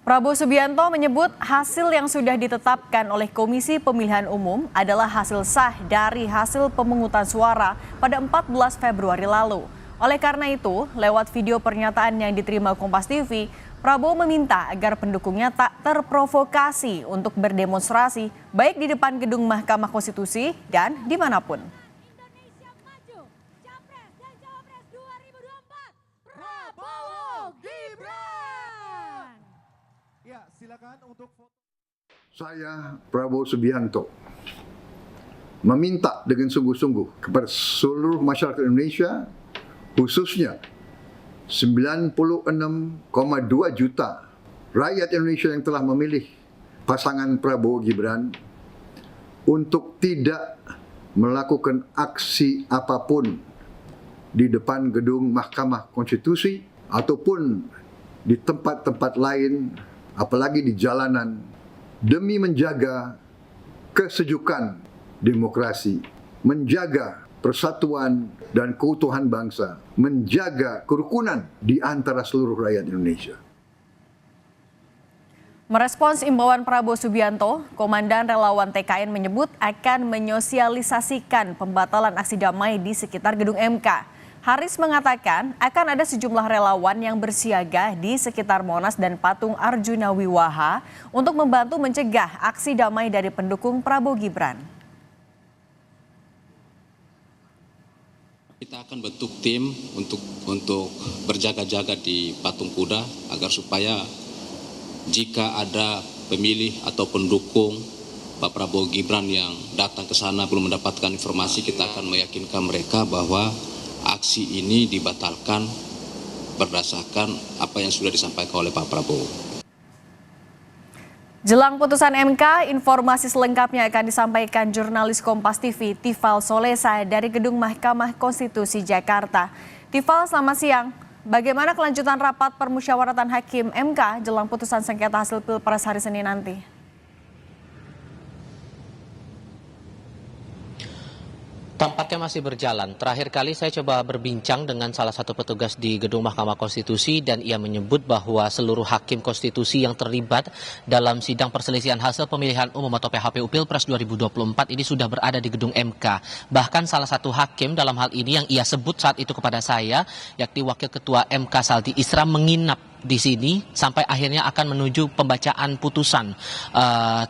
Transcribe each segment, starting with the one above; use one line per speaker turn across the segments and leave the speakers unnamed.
Prabowo Subianto menyebut hasil yang sudah ditetapkan oleh Komisi Pemilihan Umum adalah hasil sah dari hasil pemungutan suara pada 14 Februari lalu. Oleh karena itu, lewat video pernyataan yang diterima Kompas TV, Prabowo meminta agar pendukungnya tak terprovokasi untuk berdemonstrasi baik di depan gedung Mahkamah Konstitusi dan dimanapun.
Indonesia maju, Capres dan Cawapres 2024, Prabowo Gibran.
Ya, silakan untuk foto.
Saya Prabowo Subianto meminta dengan sungguh-sungguh kepada seluruh masyarakat Indonesia, khususnya 96,2 juta rakyat Indonesia yang telah memilih pasangan Prabowo Gibran untuk tidak melakukan aksi apapun di depan gedung Mahkamah Konstitusi ataupun di tempat-tempat lain, apalagi di jalanan, demi menjaga kesejukan demokrasi, menjaga persatuan dan keutuhan bangsa, menjaga kerukunan di antara seluruh rakyat Indonesia.
Merespons imbauan Prabowo Subianto, Komandan Relawan TKN menyebut akan menyosialisasikan pembatalan aksi damai di sekitar gedung MK. Haris mengatakan akan ada sejumlah relawan yang bersiaga di sekitar Monas dan Patung Arjuna Wiwaha untuk membantu mencegah aksi damai dari pendukung Prabowo Gibran.
Kita akan bentuk tim untuk berjaga-jaga di Patung Kuda agar supaya jika ada pemilih atau pendukung Pak Prabowo Gibran yang datang ke sana belum mendapatkan informasi, kita akan meyakinkan mereka bahwa aksi ini dibatalkan berdasarkan apa yang sudah disampaikan oleh Pak Prabowo.
Jelang putusan MK, informasi selengkapnya akan disampaikan jurnalis Kompas TV Tifal Solesa dari Gedung Mahkamah Konstitusi Jakarta. Tifal, selamat siang. Bagaimana kelanjutan rapat permusyawaratan hakim MK jelang putusan sengketa hasil Pilpres hari Senin nanti?
Tampaknya masih berjalan. Terakhir kali saya coba berbincang dengan salah satu petugas di Gedung Mahkamah Konstitusi dan ia menyebut bahwa seluruh hakim konstitusi yang terlibat dalam sidang perselisihan hasil pemilihan umum atau PHPU Pilpres 2024 ini sudah berada di Gedung MK. Bahkan salah satu hakim dalam hal ini yang ia sebut saat itu kepada saya, yakni Wakil Ketua MK Saldi Isra, menginap di sini sampai akhirnya akan menuju pembacaan putusan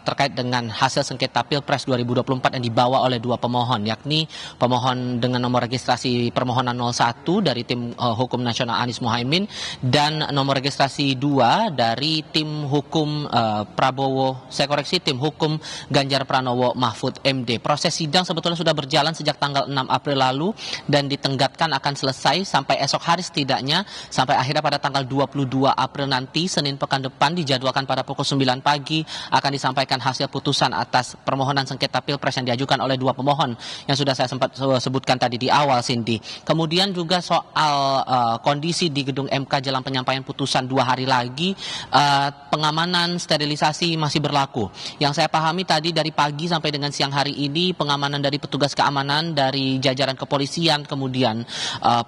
terkait dengan hasil sengketa Pilpres 2024 yang dibawa oleh dua pemohon, yakni pemohon dengan nomor registrasi permohonan 01 dari tim hukum nasional Anies Mohaimin dan nomor registrasi 2 dari tim hukum tim hukum Ganjar Pranowo Mahfud MD. Proses sidang sebetulnya sudah berjalan sejak tanggal 6 April lalu dan ditenggatkan akan selesai sampai esok hari setidaknya, sampai akhirnya pada tanggal 22 April nanti, Senin pekan depan, dijadwalkan pada pukul 9 pagi akan disampaikan hasil putusan atas permohonan sengketa Pilpres yang diajukan oleh dua pemohon yang sudah saya sempat sebutkan tadi di awal, Cindy. Kemudian juga soal kondisi di gedung MK jelang penyampaian putusan 2 hari lagi, pengamanan sterilisasi masih berlaku. Yang saya pahami tadi dari pagi sampai dengan siang hari ini, pengamanan dari petugas keamanan dari jajaran kepolisian, kemudian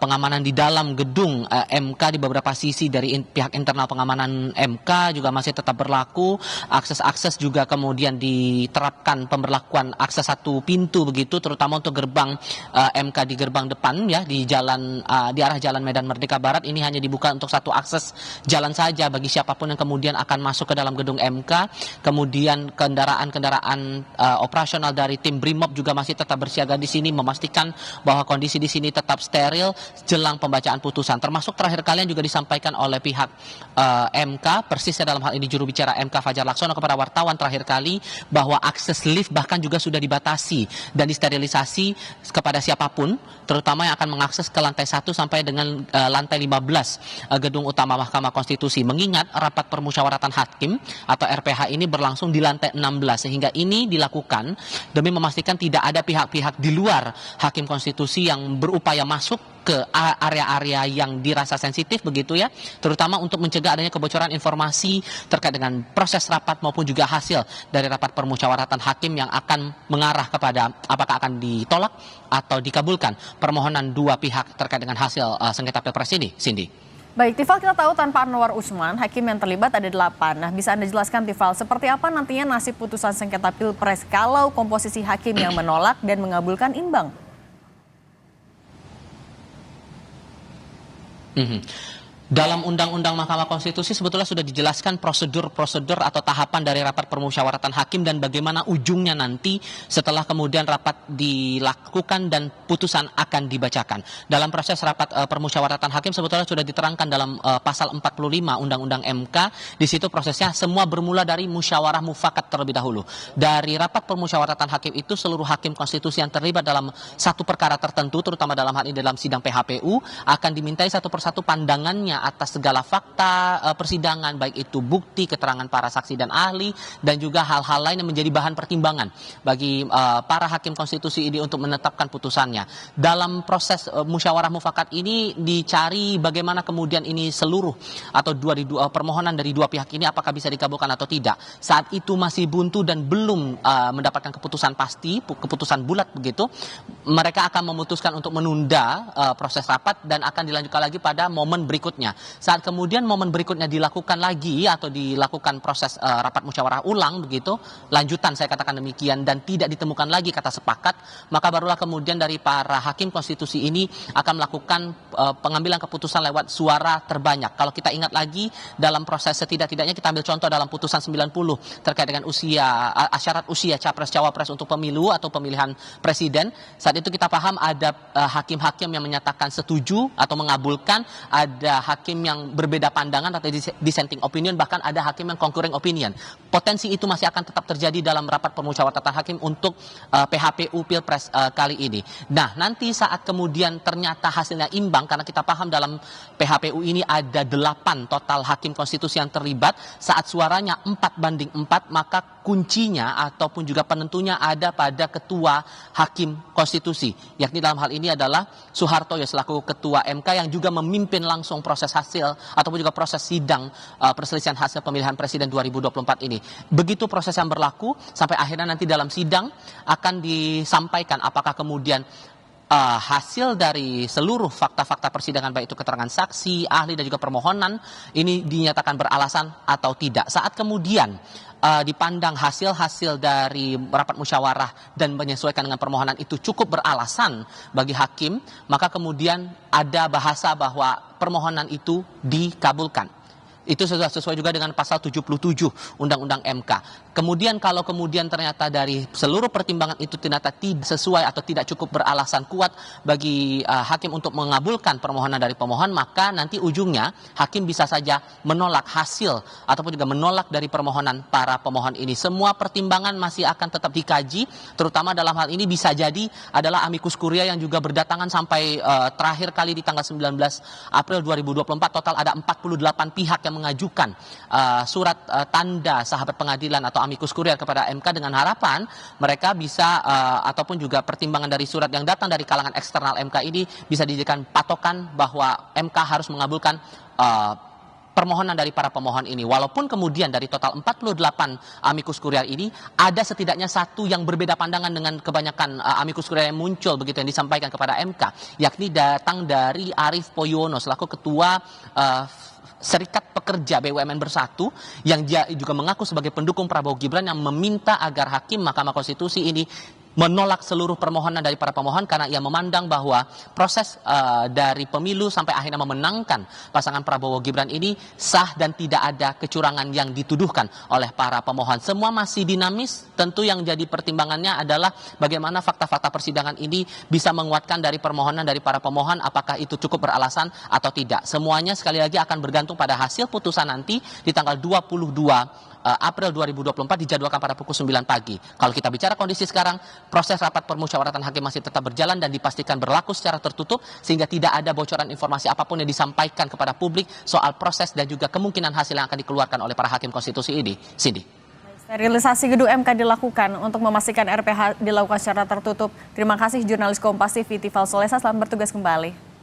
pengamanan di dalam gedung MK di beberapa sisi dari pihak internal pengamanan MK juga masih tetap berlaku. Akses-akses juga kemudian diterapkan pemberlakuan akses satu pintu begitu, terutama untuk gerbang MK di gerbang depan ya, di arah Jalan Medan Merdeka Barat ini hanya dibuka untuk satu akses jalan saja bagi siapapun yang kemudian akan masuk ke dalam gedung MK. Kemudian kendaraan-kendaraan operasional dari tim Brimob juga masih tetap bersiaga di sini, memastikan bahwa kondisi di sini tetap steril jelang pembacaan putusan. Termasuk terakhir kalian juga disampaikan oleh pihak MK, persisnya dalam hal ini juru bicara MK Fajar Laksono kepada wartawan terakhir kali, bahwa akses lift bahkan juga sudah dibatasi dan disterilisasi kepada siapapun, terutama yang akan mengakses ke lantai 1 sampai dengan lantai 15 gedung utama Mahkamah Konstitusi. Mengingat rapat permusyawaratan hakim atau RPH ini berlangsung di lantai 16, sehingga ini dilakukan demi memastikan tidak ada pihak-pihak di luar hakim konstitusi yang berupaya masuk ke area-area yang dirasa sensitif begitu ya, terutama untuk mencegah adanya kebocoran informasi terkait dengan proses rapat maupun juga hasil dari rapat permusyawaratan hakim yang akan mengarah kepada apakah akan ditolak atau dikabulkan permohonan dua pihak terkait dengan hasil sengketa Pilpres ini, Cindy.
Baik, Tifal, kita tahu tanpa Anwar Usman, hakim yang terlibat ada 8. Nah, bisa Anda jelaskan, Tifal, seperti apa nantinya nasib putusan sengketa Pilpres kalau komposisi hakim yang menolak dan mengabulkan imbang?
Dalam Undang-Undang Mahkamah Konstitusi sebetulnya sudah dijelaskan prosedur-prosedur atau tahapan dari rapat permusyawaratan hakim dan bagaimana ujungnya nanti setelah kemudian rapat dilakukan dan putusan akan dibacakan. Dalam proses rapat permusyawaratan hakim sebetulnya sudah diterangkan dalam pasal 45 Undang-Undang MK. Di situ prosesnya semua bermula dari musyawarah mufakat terlebih dahulu. Dari rapat permusyawaratan hakim itu seluruh hakim konstitusi yang terlibat dalam satu perkara tertentu, terutama dalam hal ini dalam sidang PHPU, akan dimintai satu persatu pandangannya atas segala fakta persidangan, baik itu bukti, keterangan para saksi dan ahli, dan juga hal-hal lain yang menjadi bahan pertimbangan bagi para hakim konstitusi ini untuk menetapkan putusannya. Dalam proses musyawarah mufakat ini dicari bagaimana kemudian ini seluruh atau permohonan dari dua pihak ini apakah bisa dikabulkan atau tidak. Saat itu masih buntu dan belum mendapatkan keputusan pasti, keputusan bulat begitu, mereka akan memutuskan untuk menunda proses rapat dan akan dilanjutkan lagi pada momen berikutnya. Saat kemudian momen berikutnya dilakukan lagi atau dilakukan proses rapat musyawarah ulang begitu, lanjutan saya katakan demikian, dan tidak ditemukan lagi kata sepakat, maka barulah kemudian dari para hakim konstitusi ini akan melakukan pengambilan keputusan lewat suara terbanyak. Kalau kita ingat lagi dalam proses setidak-tidaknya kita ambil contoh dalam putusan 90 terkait dengan syarat usia capres-cawapres untuk pemilu atau pemilihan presiden. Saat itu kita paham ada hakim-hakim yang menyatakan setuju atau mengabulkan, ada hakim yang berbeda pandangan atau dissenting opinion, bahkan ada hakim yang concurring opinion. Potensi itu masih akan tetap terjadi dalam rapat permusyawaratan hakim untuk PHPU Pilpres kali ini. Nah, nanti saat kemudian ternyata hasilnya imbang, karena kita paham dalam PHPU ini ada 8 total hakim konstitusi yang terlibat, saat suaranya 4-4, maka kuncinya ataupun juga penentunya ada pada ketua hakim konstitusi, yakni dalam hal ini adalah Soeharto selaku ketua MK yang juga memimpin langsung proses hasil ataupun juga proses sidang perselisihan hasil pemilihan presiden 2024 ini. Begitu proses yang berlaku sampai akhirnya nanti dalam sidang akan disampaikan apakah kemudian hasil dari seluruh fakta-fakta persidangan, baik itu keterangan saksi, ahli dan juga permohonan ini dinyatakan beralasan atau tidak. Saat kemudian dipandang hasil-hasil dari rapat musyawarah dan menyesuaikan dengan permohonan itu cukup beralasan bagi hakim, maka kemudian ada bahasa bahwa permohonan itu dikabulkan. Itu sudah sesuai juga dengan pasal 77 Undang-Undang MK. Kemudian kalau kemudian ternyata dari seluruh pertimbangan itu ternyata tidak sesuai atau tidak cukup beralasan kuat bagi hakim untuk mengabulkan permohonan dari pemohon, maka nanti ujungnya hakim bisa saja menolak hasil ataupun juga menolak dari permohonan para pemohon ini. Semua pertimbangan masih akan tetap dikaji, terutama dalam hal ini bisa jadi adalah amicus curiae yang juga berdatangan sampai terakhir kali di tanggal 19 April 2024. Total ada 48 pihak yang mengajukan surat tanda sahabat pengadilan atau amicus curiae kepada MK dengan harapan mereka bisa ataupun juga pertimbangan dari surat yang datang dari kalangan eksternal MK ini bisa dijadikan patokan bahwa MK harus mengabulkan permohonan dari para pemohon ini. Walaupun kemudian dari total 48 amicus curiae ini ada setidaknya satu yang berbeda pandangan dengan kebanyakan amicus curiae yang muncul begitu yang disampaikan kepada MK, yakni datang dari Arief Poyono selaku ketua Serikat Pekerja BUMN Bersatu yang juga mengaku sebagai pendukung Prabowo Gibran yang meminta agar hakim Mahkamah Konstitusi ini menolak seluruh permohonan dari para pemohon karena ia memandang bahwa proses dari pemilu sampai akhirnya memenangkan pasangan Prabowo Gibran ini sah dan tidak ada kecurangan yang dituduhkan oleh para pemohon. Semua masih dinamis, tentu yang jadi pertimbangannya adalah bagaimana fakta-fakta persidangan ini bisa menguatkan dari permohonan dari para pemohon, apakah itu cukup beralasan atau tidak. Semuanya sekali lagi akan bergantung pada hasil putusan nanti di tanggal 22 April 2024 dijadwalkan pada pukul 9 pagi. Kalau kita bicara kondisi sekarang, proses rapat permusyawaratan hakim masih tetap berjalan dan dipastikan berlaku secara tertutup sehingga tidak ada bocoran informasi apapun yang disampaikan kepada publik soal proses dan juga kemungkinan hasil yang akan dikeluarkan oleh para hakim konstitusi ini. Cindy.
Sterilisasi gedung MK dilakukan untuk memastikan RPH dilakukan secara tertutup. Terima kasih jurnalis Kompas TV Tifal Solesa, selamat bertugas kembali.